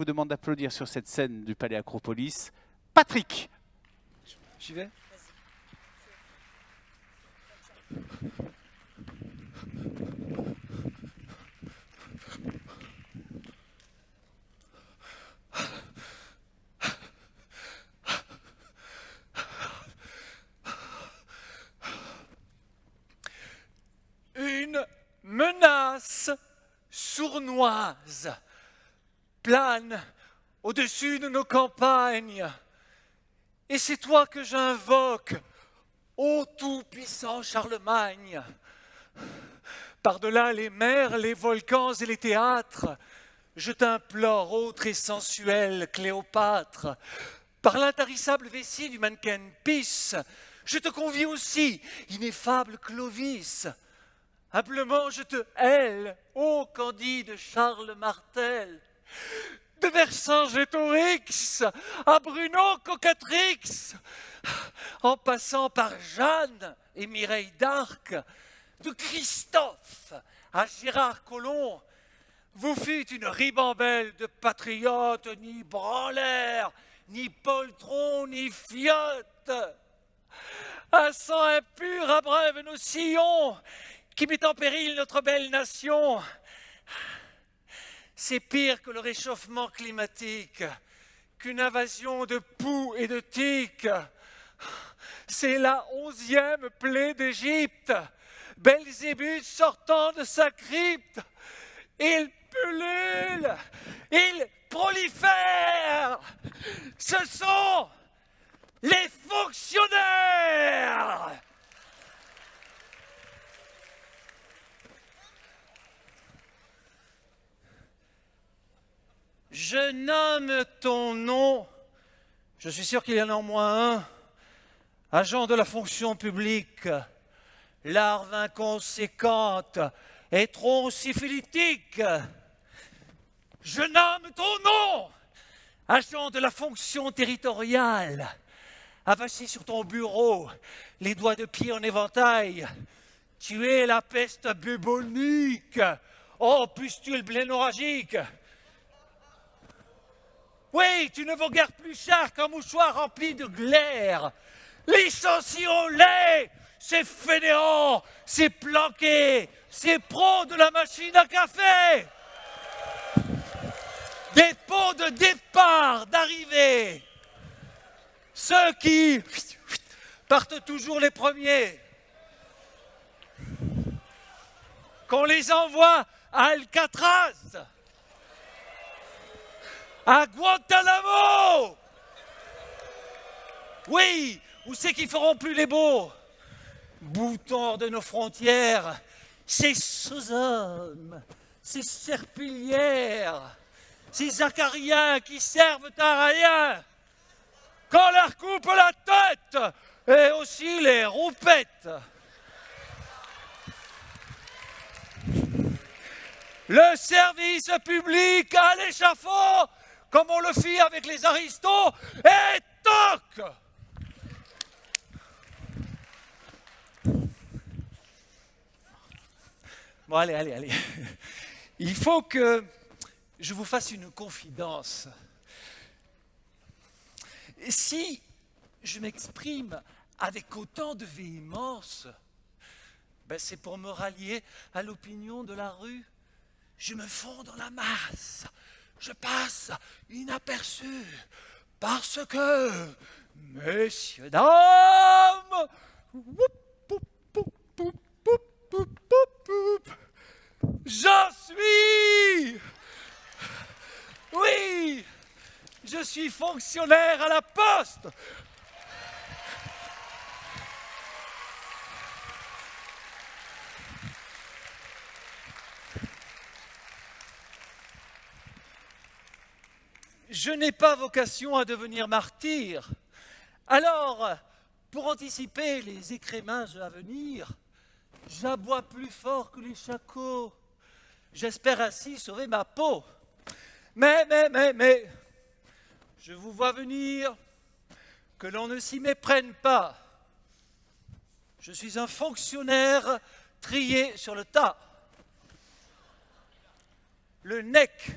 vous demande d'applaudir sur cette scène du Palais Acropolis, Patrick. J'y vais. Une menace sournoise plane au-dessus de nos campagnes. Et c'est toi que j'invoque, ô tout-puissant Charlemagne. Par-delà les mers, les volcans et les théâtres, je t'implore, ô très sensuelle Cléopâtre. Par l'intarissable vessie du mannequin Pis, je te convie aussi, ineffable Clovis. Humblement je te hèle, ô candide Charles Martel. De Vercingétorix à Bruno Cocatrix, en passant par Jeanne et Mireille d'Arc, de Christophe à Gérard Collomb, vous fûtes une ribambelle de patriotes, ni branleurs, ni poltrons, ni fiottes. Un sang impur abreuve nos sillons, qui met en péril notre belle nation. C'est pire que le réchauffement climatique, qu'une invasion de poux et de tiques. C'est la 11e plaie d'Égypte, Belzébuth sortant de sa crypte. Il pullule, il prolifère. Ce sont les fonctionnaires. Je nomme ton nom, je suis sûr qu'il y en a au moins un, agent de la fonction publique, larve inconséquente et trop syphilitique. Je nomme ton nom, agent de la fonction territoriale, avachi sur ton bureau, les doigts de pied en éventail. Tu es la peste bubonique, oh pustule blénorragique. Oui, tu ne vaux guère plus cher qu'un mouchoir rempli de glaire. Licencions-les, ces fainéants, ces planqués, ces pros de la machine à café. Des pots de départ, d'arrivée. Ceux qui partent toujours les premiers. Qu'on les envoie à Alcatraz, à Guantanamo. Oui, où c'est qu'ils feront plus les beaux? Boutons de nos frontières, ces sous-hommes, ces serpillières, ces acariens qui servent à rien, qu'on leur coupe la tête et aussi les roupettes. Le service public à l'échafaud, comme on le fit avec les aristos, et toc! Bon, allez. Il faut que je vous fasse une confidence. Si je m'exprime avec autant de véhémence, c'est pour me rallier à l'opinion de la rue. Je me fonds dans la masse. Je passe inaperçu parce que, messieurs, dames, j'en suis. Oui, je suis fonctionnaire à la poste. Je n'ai pas vocation à devenir martyr. Alors, pour anticiper les écrémages à venir, j'aboie plus fort que les shakos. J'espère ainsi sauver ma peau. Mais, je vous vois venir, que l'on ne s'y méprenne pas. Je suis un fonctionnaire trié sur le tas. Le nec